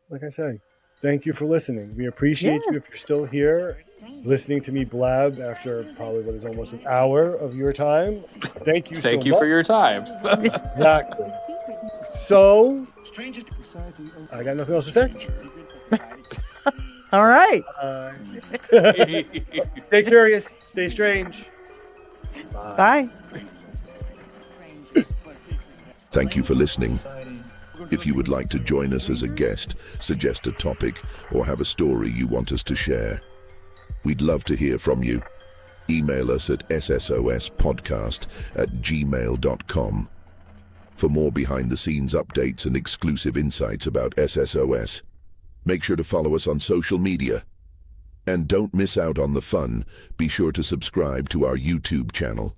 like I say, thank you for listening. We appreciate you if you're still here, listening to me blab after probably what is almost an hour of your time. Thank you. Thank so you much. for your time. Exactly. So I got nothing else to say. All right. Stay curious. Stay strange. Bye. Thank you for listening. If you would like to join us as a guest, suggest a topic, or have a story you want us to share, we'd love to hear from you. Email us at ssospodcast@gmail.com. For more behind-the-scenes updates and exclusive insights about SSOS, make sure to follow us on social media. And don't miss out on the fun. Be sure to subscribe to our YouTube channel.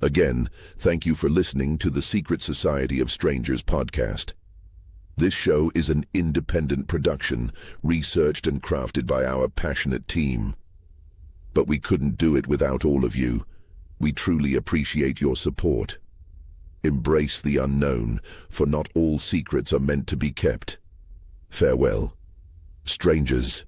Again, thank you for listening to the Secret Society of Strangers podcast. This show is an independent production, researched and crafted by our passionate team. But we couldn't do it without all of you. We truly appreciate your support. Embrace the unknown, for not all secrets are meant to be kept. Farewell, strangers.